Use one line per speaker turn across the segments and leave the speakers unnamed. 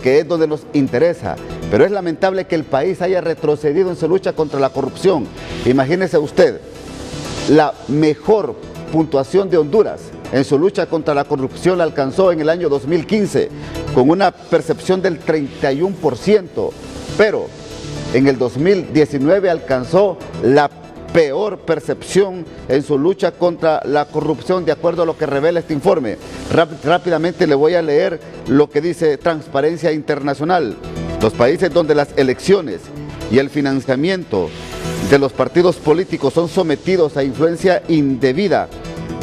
porque es donde nos interesa. Pero es lamentable que el país haya retrocedido en su lucha contra la corrupción. Imagínese usted, la mejor puntuación de Honduras en su lucha contra la corrupción la alcanzó en el año 2015, con una percepción del 31%, pero en el 2019 alcanzó la peor percepción en su lucha contra la corrupción, de acuerdo a lo que revela este informe. Rápidamente le voy a leer lo que dice Transparencia Internacional. Los países donde las elecciones y el financiamiento de los partidos políticos son sometidos a influencia indebida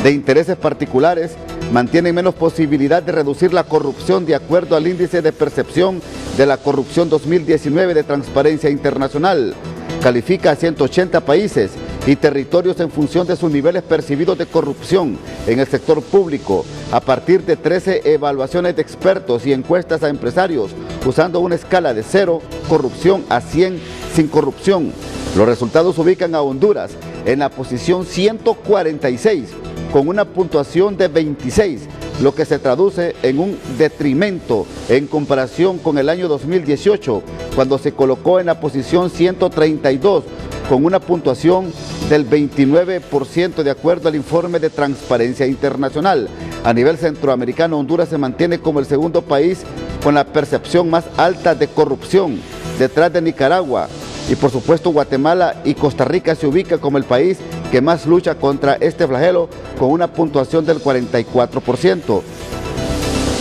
de intereses particulares mantienen menos posibilidad de reducir la corrupción, de acuerdo al índice de percepción de la corrupción 2019 de Transparencia Internacional. Califica a 180 países y territorios en función de sus niveles percibidos de corrupción en el sector público, a partir de 13 evaluaciones de expertos y encuestas a empresarios, usando una escala de 0 corrupción a 100 sin corrupción. Los resultados ubican a Honduras en la posición 146, con una puntuación de 26, lo que se traduce en un detrimento en comparación con el año 2018, cuando se colocó en la posición 132, con una puntuación del 29%, de acuerdo al informe de Transparencia Internacional. A nivel centroamericano, Honduras se mantiene como el segundo país con la percepción más alta de corrupción, detrás de Nicaragua. Y por supuesto Guatemala y Costa Rica se ubica como el país que más lucha contra este flagelo, con una puntuación del 44%.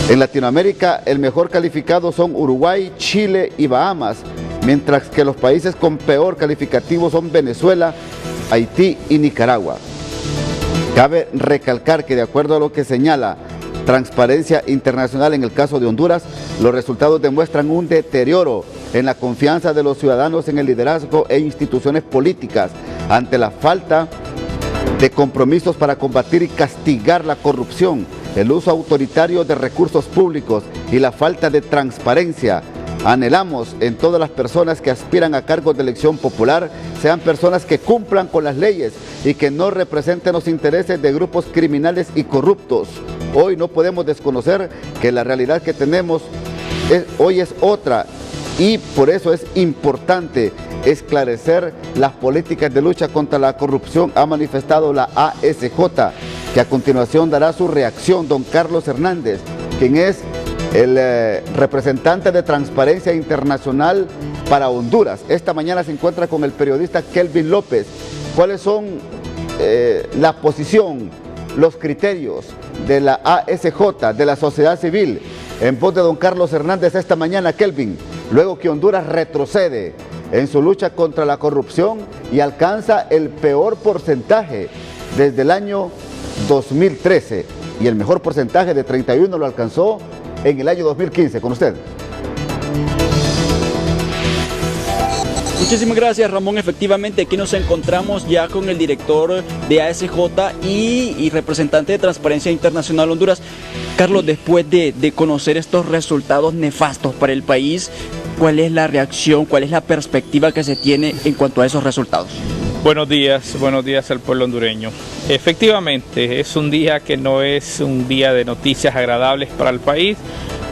En Latinoamérica, el mejor calificado son Uruguay, Chile y Bahamas, mientras que los países con peor calificativo son Venezuela, Haití y Nicaragua. Cabe recalcar que, de acuerdo a lo que señala Transparencia Internacional, en el caso de Honduras, los resultados demuestran un deterioro en la confianza de los ciudadanos en el liderazgo e instituciones políticas, ante la falta de compromisos para combatir y castigar la corrupción, el uso autoritario de recursos públicos y la falta de transparencia. Anhelamos en todas las personas que aspiran a cargos de elección popular sean personas que cumplan con las leyes y que no representen los intereses de grupos criminales y corruptos. Hoy no podemos desconocer que la realidad que tenemos hoy es otra, y por eso es importante esclarecer las políticas de lucha contra la corrupción, ha manifestado la ASJ, que a continuación dará su reacción don Carlos Hernández, quien es el representante de Transparencia Internacional para Honduras. Esta mañana se encuentra con el periodista Kelvin López. ¿Cuáles son la posición, los criterios de la ASJ, de la sociedad civil, en voz de don Carlos Hernández esta mañana, Kelvin, luego que Honduras retrocede en su lucha contra la corrupción y alcanza el peor porcentaje desde el año 2013, y el mejor porcentaje de 31 lo alcanzó en el año 2015? Con usted.
Muchísimas gracias, Ramón. Efectivamente, aquí nos encontramos ya con el director de ASJ y representante de Transparencia Internacional Honduras. Carlos, después de conocer estos resultados nefastos para el país, ¿cuál es la reacción, cuál es la perspectiva que se tiene en cuanto a esos resultados?
Buenos días al pueblo hondureño. Efectivamente, es un día que no es un día de noticias agradables para el país.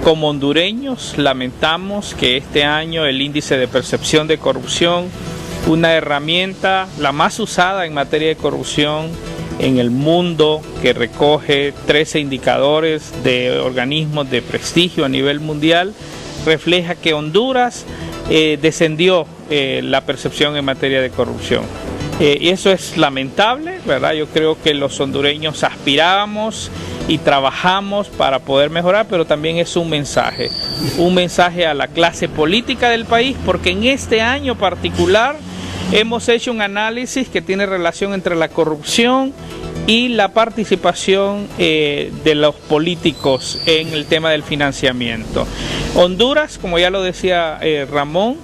Como hondureños, lamentamos que este año el índice de percepción de corrupción, una herramienta la más usada en materia de corrupción en el mundo, que recoge 13 indicadores de organismos de prestigio a nivel mundial, refleja que Honduras descendió la percepción en materia de corrupción. Y eso es lamentable, ¿verdad? Yo creo que los hondureños aspirábamos y trabajamos para poder mejorar, pero también es un mensaje a la clase política del país, porque en este año particular hemos hecho un análisis que tiene relación entre la corrupción y la participación de los políticos en el tema del financiamiento. Honduras, como ya lo decía Ramón,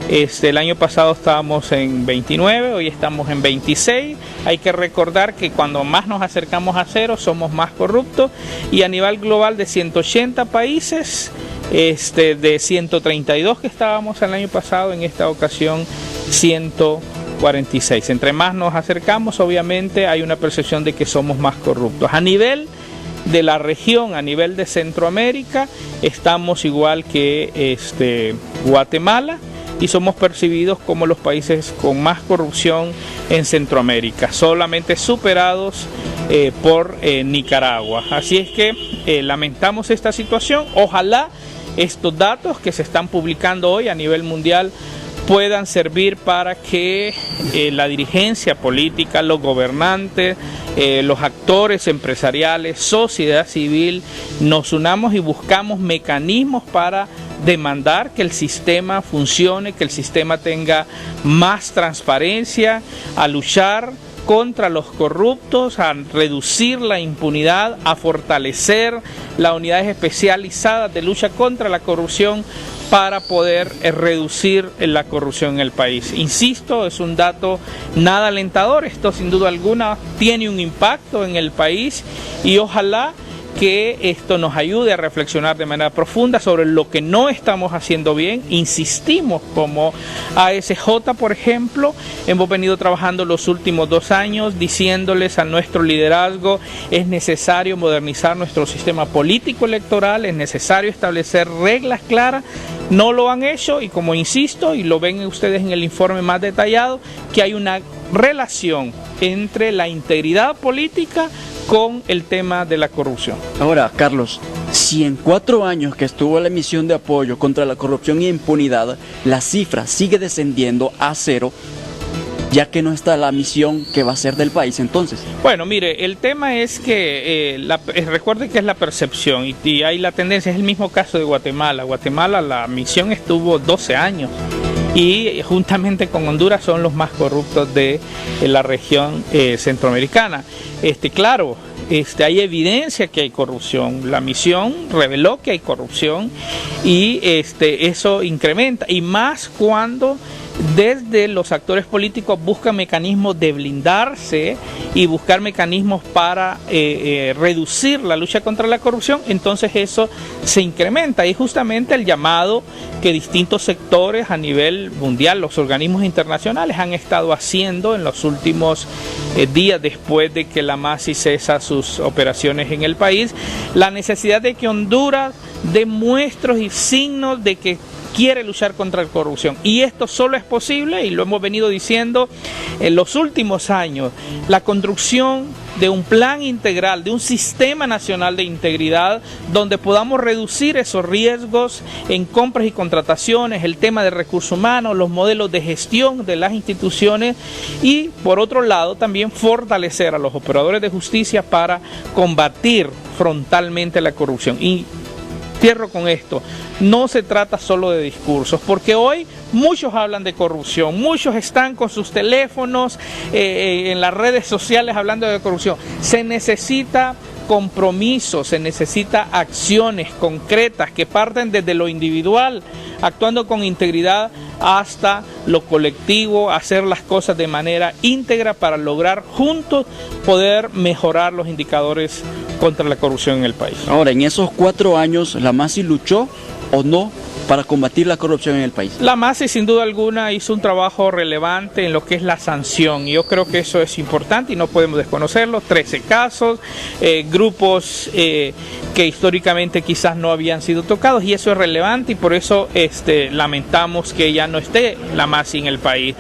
el año pasado estábamos en 29, hoy estamos en 26. Hay que recordar que cuando más nos acercamos a cero somos más corruptos, y a nivel global de 180 países, de 132 que estábamos el año pasado, en esta ocasión 146. Entre más nos acercamos, obviamente hay una percepción de que somos más corruptos. A nivel de la región a nivel de Centroamérica, estamos igual que Guatemala, y somos percibidos como los países con más corrupción en Centroamérica, solamente superados por Nicaragua. Así es que lamentamos esta situación. Ojalá estos datos que se están publicando hoy a nivel mundial puedan servir para que la dirigencia política, los gobernantes, los actores empresariales, sociedad civil, nos unamos y buscamos mecanismos para demandar que el sistema funcione, que el sistema tenga más transparencia, a luchar contra los corruptos, a reducir la impunidad, a fortalecer las unidades especializadas de lucha contra la corrupción para poder reducir la corrupción en el país. Insisto, es un dato nada alentador, esto sin duda alguna tiene un impacto en el país y ojalá que esto nos ayude a reflexionar de manera profunda sobre lo que no estamos haciendo bien. Insistimos como ASJ, por ejemplo, hemos venido trabajando los últimos 2 años diciéndoles a nuestro liderazgo es necesario modernizar nuestro sistema político electoral, es necesario establecer reglas claras. No lo han hecho y como insisto, y lo ven ustedes en el informe más detallado, que hay una relación entre la integridad política con el tema de la corrupción.
Ahora, Carlos, si en 4 años que estuvo la misión de apoyo contra la corrupción e impunidad, la cifra sigue descendiendo a 0, ya que no está la misión que va a ser del país entonces.
Bueno, mire, el tema es que recuerde que es la percepción y hay la tendencia, es el mismo caso de Guatemala. Guatemala la misión estuvo 12 años y juntamente con Honduras son los más corruptos de la región centroamericana. Claro, hay evidencia que hay corrupción, la misión reveló que hay corrupción y eso incrementa, y más cuando desde los actores políticos buscan mecanismos de blindarse y buscar mecanismos para reducir la lucha contra la corrupción, entonces eso se incrementa y justamente el llamado que distintos sectores a nivel mundial, los organismos internacionales han estado haciendo en los últimos días después de que la MASI cesa sus operaciones en el país, la necesidad de que Honduras dé muestras y signos de que quiere luchar contra la corrupción, y esto solo es posible, y lo hemos venido diciendo en los últimos años, la construcción de un plan integral, de un sistema nacional de integridad, donde podamos reducir esos riesgos en compras y contrataciones, el tema de recursos humanos, los modelos de gestión de las instituciones, y por otro lado también fortalecer a los operadores de justicia para combatir frontalmente la corrupción. Y cierro con esto, no se trata solo de discursos, porque hoy muchos hablan de corrupción, muchos están con sus teléfonos en las redes sociales hablando de corrupción. Se necesita compromiso, se necesita acciones concretas que parten desde lo individual, actuando con integridad, hasta lo colectivo, hacer las cosas de manera íntegra para lograr juntos poder mejorar los indicadores contra la corrupción en el país.
Ahora, en esos 4 años, ¿la MASI luchó o no para combatir la corrupción en el país?
La MASI sin duda alguna hizo un trabajo relevante en lo que es la sanción. Yo creo que eso es importante y no podemos desconocerlo. 13 casos, grupos que históricamente quizás no habían sido tocados, y eso es relevante y por eso lamentamos que ya no esté la MASI en el país.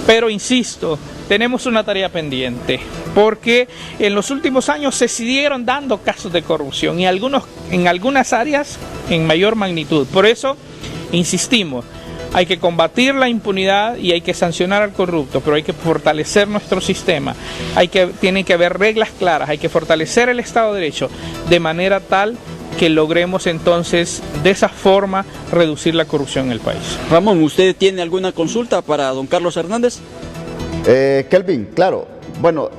Pero insisto, tenemos una tarea pendiente, porque en los últimos años se siguieron dando casos de corrupción y en algunas áreas en mayor magnitud. Por eso insistimos, hay que combatir la impunidad y hay que sancionar al corrupto, pero hay que fortalecer nuestro sistema, tienen que haber reglas claras, hay que fortalecer el Estado de Derecho de manera tal que logremos entonces de esa forma reducir la corrupción en el país.
Ramón, ¿usted tiene alguna consulta para don Carlos Hernández?
Kelvin, claro, bueno,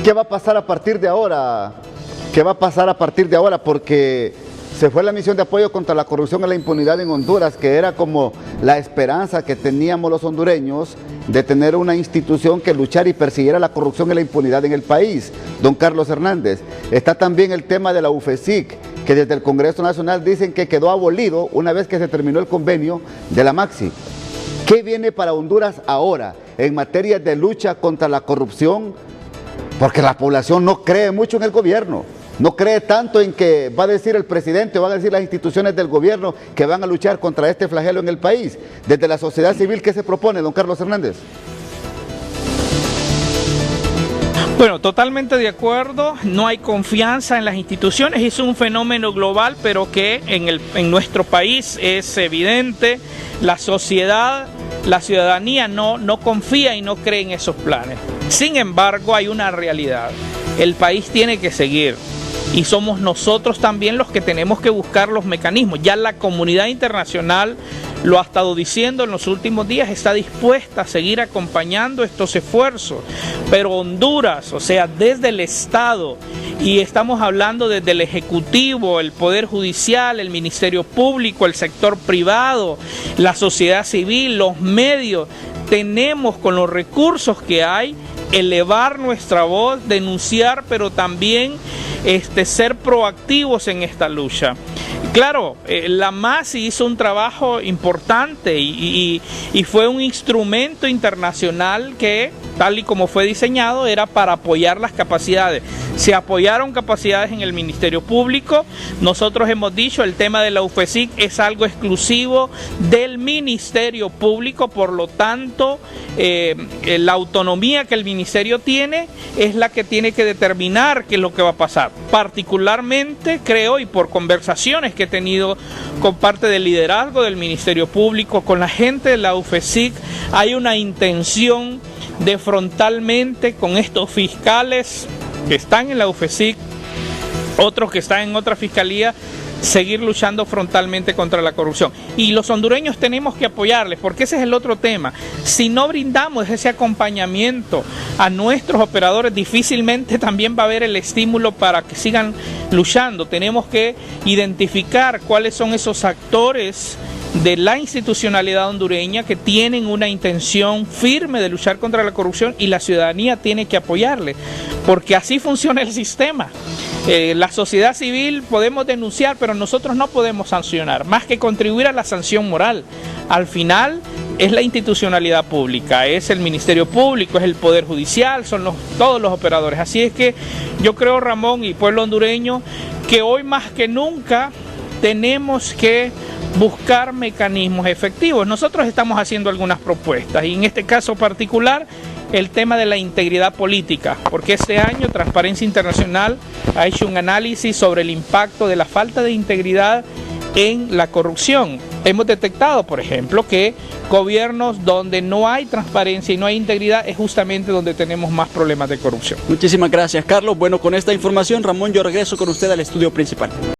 ¿qué va a pasar a partir de ahora? ¿Qué va a pasar a partir de ahora? Porque se fue la misión de apoyo contra la corrupción y la impunidad en Honduras, que era como la esperanza que teníamos los hondureños de tener una institución que luchara y persiguiera la corrupción y la impunidad en el país. Don Carlos Hernández, está también el tema de la UFESIC, que desde el Congreso Nacional dicen que quedó abolido una vez que se terminó el convenio de la MAXI. ¿Qué viene para Honduras ahora en materia de lucha contra la corrupción? Porque la población no cree mucho en el gobierno. ¿No cree tanto en que va a decir el presidente o van a decir las instituciones del gobierno que van a luchar contra este flagelo en el país? Desde la sociedad civil, ¿qué se propone, don Carlos Hernández?
Bueno, totalmente de acuerdo, no hay confianza en las instituciones, es un fenómeno global, pero que en nuestro país es evidente, la sociedad, la ciudadanía no confía y no cree en esos planes. Sin embargo, hay una realidad, el país tiene que seguir y somos nosotros también los que tenemos que buscar los mecanismos. Ya la comunidad internacional lo ha estado diciendo en los últimos días, está dispuesta a seguir acompañando estos esfuerzos, pero Honduras, o sea, desde el Estado, y estamos hablando desde el Ejecutivo, el Poder Judicial, el Ministerio Público, el sector privado, la sociedad civil, los medios, tenemos con los recursos que hay, elevar nuestra voz, denunciar, pero también ser proactivos en esta lucha. Claro, la MASI hizo un trabajo importante y fue un instrumento internacional que, tal y como fue diseñado, era para apoyar las capacidades. Se apoyaron capacidades en el Ministerio Público. Nosotros hemos dicho, el tema de la UFESIC es algo exclusivo del Ministerio Público, por lo tanto, la autonomía que el Ministerio tiene es la que tiene que determinar qué es lo que va a pasar. Particularmente, creo, y por conversaciones que he tenido con parte del liderazgo del Ministerio Público, con la gente de la UFESIC, hay una intención de frontalmente con estos fiscales que están en la UFESIC, otros que están en otra fiscalía, seguir luchando frontalmente contra la corrupción. Y los hondureños tenemos que apoyarles, porque ese es el otro tema. Si no brindamos ese acompañamiento a nuestros operadores, difícilmente también va a haber el estímulo para que sigan luchando. Tenemos que identificar cuáles son esos actores de la institucionalidad hondureña que tienen una intención firme de luchar contra la corrupción, y la ciudadanía tiene que apoyarle, porque así funciona el sistema. La sociedad civil podemos denunciar, pero nosotros no podemos sancionar, más que contribuir a la sanción moral. Al final es la institucionalidad pública, es el Ministerio Público, es el Poder Judicial, son todos los operadores. Así es que yo creo, Ramón y pueblo hondureño, que hoy más que nunca tenemos que buscar mecanismos efectivos. Nosotros estamos haciendo algunas propuestas, y en este caso particular el tema de la integridad política, porque este año Transparencia Internacional ha hecho un análisis sobre el impacto de la falta de integridad en la corrupción. Hemos detectado, por ejemplo, que gobiernos donde no hay transparencia y no hay integridad es justamente donde tenemos más problemas de corrupción.
Muchísimas gracias, Carlos. Bueno, con esta información, Ramón, yo regreso con usted al estudio principal.